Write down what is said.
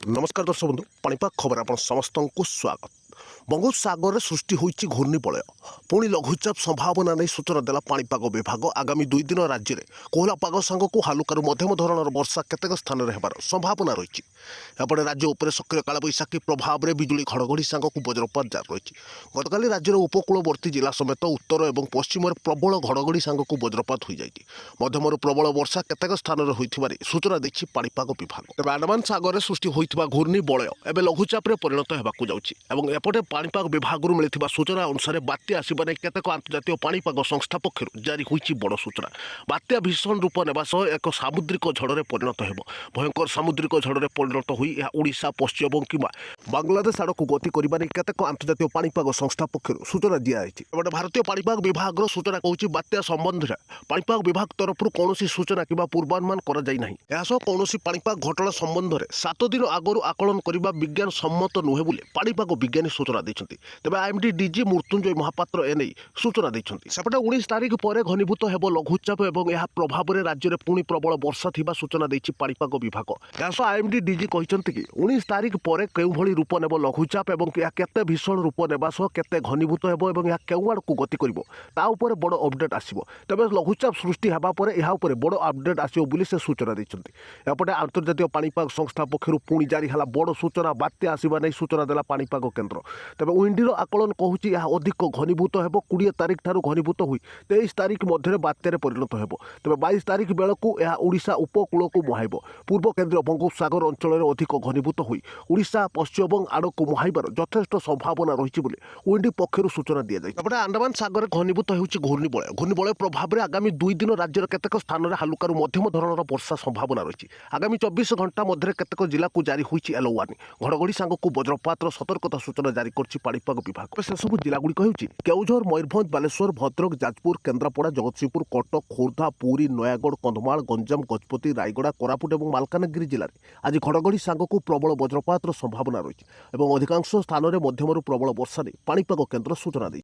नमस्कार दर्शक बंधु पाणीपाग खबर आप समस्त को स्वागत। बंगोपसागर सृष्टि होइछि घूर्णिबलय पुणी लघुचाप संभावना नहीं सूचना देला पाणीपाग विभाग। आगामी 2 दिन राज्य में कोहला पाग सांग को हालुकारू मध्यम धरणर वर्षा केतेक स्थान में हेबार संभावना रही। एपटे राज्य उपर सक्रिय कालबैशाखी प्रभाव में बिजुली घड़घड़ी सांग को वज्रपात जारी रही। गतकाली राज्यर उपकूलवर्ती जिला समेत उत्तर और पश्चिम प्रबल घड़घड़ी सांग को वज्रपात हो जाए। मध्यम प्रबल वर्षा केतेक स्थान में होइथिबारे सूचना देछि पाणीपाग विभाग। तेज आंडमान सागर में सृष्टि होइथिबा घूर्णिबलय एवं लघुचाप परिणत होगाकू जाउछि एवं एपटे पाणीपाग विभाग मिलिथिबा सूचना अनुसार बात्या आसिबा नै केतेक अंतर्जातीय पाणीपाग संस्था पक्षरु जारी होइछि बड़ सूचना। बात्या भीषण रूप नेबा सह एक सामुद्रिक झड़े परिणत हेबो। भयंकर सामुद्रिक झड़े परिणत होई यह ओडिशा पश्चिम किंवा बांग्लादेश आड़क गति करबा नै केतेक अंतर्जातीय पाणीपाग संस्था पक्षरु सूचना दिया जाइछि। एपटे भारतीय पाणीपाग विभाग सूचना कहूछि बात्या संबंध में पाणीपाग विभाग तरफ कौनसी सूचना किंवा पूर्वानुमान करा जाई नाही। एहासह कौनसी पाणीपाग घटना संबंध में 7 दिन आगु आकलन करने विज्ञान सम्मत नुहे बोली पाणीपाग विज्ञानी सूचना देते। तेज आईएमडी डीजी मृत्युंजय महापात्र एने सूचना देते। सेपटे 19 तारिख पर घनीभूत हेब लघुचाप और यह प्रभाव में राज्य में पुणी प्रबल वर्षा थिबा सूचना देछि पाणीपाग विभाग। एहासह आईएमडी डीजी कहते कि 19 तारिख पर केउभली रूप नेब लघुचाप और यह केते भीषण रूप नेबा सह केते घनीभूत हेब और यह केउ आड़कू गति करिवो ता उपर बड़ अपडेट आसिबो। तेबे लघुचाप सृष्टि हेबा पर यह उपर बड़ अपडेट आसिबो बोली से सूचना देछन्ति। एपटे अंतर्जातीय पाणीपाग संस्था पक्षरु पुणी जारी हला बड़ सूचना बात्या आसिबा नै सूचना देला पाणीपाग केन्द्र। तेबे विंडीर आकलन कहूछि यह अधिक घनीभूत हेबो। 20 तारिख ठारू घनीभूत होई 23 तारिख मध्य बात्यारे परिणत हेबो। तेबे 22 तारिख बेलकू यह ओडिशा उपकूल को मुहाइबो। पूर्व केन्द्रीय बंगोपसागर अंचल में अधिक घनीभूत होई ओडिशा पश्चिम आड़क मुहाइबार यथेष्ट संभावना रही बोली विंडी पक्षरु सूचना दिया जाय। एपटे आंडमान सागर घनीभूत होउछि घूर्णिबलय। घूर्णिबलय प्रभाव में आगामी 2 दिन राज्यर केतेक स्थान में हालुकारू मध्यम धरणर वर्षा संभावना रही। आगामी 24 घंटा मध्य केतेक जिला को जारी होइछि येलो वार्निंग। घड़घड़ी सांग को वज्रपात सतर्कता सूचना जारी करछि पाणीपाग विभाग। से सब जिलागुड़िक होउछि केउझर, मयूरभंज, बालेश्वर, भद्रक, जाजपुर, केन्द्रापड़ा, जगतसिंहपुर, कटक, खोर्धा, पुरी, नयागढ़, कंधमाल, गंजाम, गजपति, रायगड़ा, कोरापुट और मालकानगिरी जिले में आज घड़घड़ी सांग को प्रबल वज्रपात संभावना रही और अधिकांश स्थान में मध्यम प्रबल वर्षा पाणीपाग केन्द्र सूचना दी।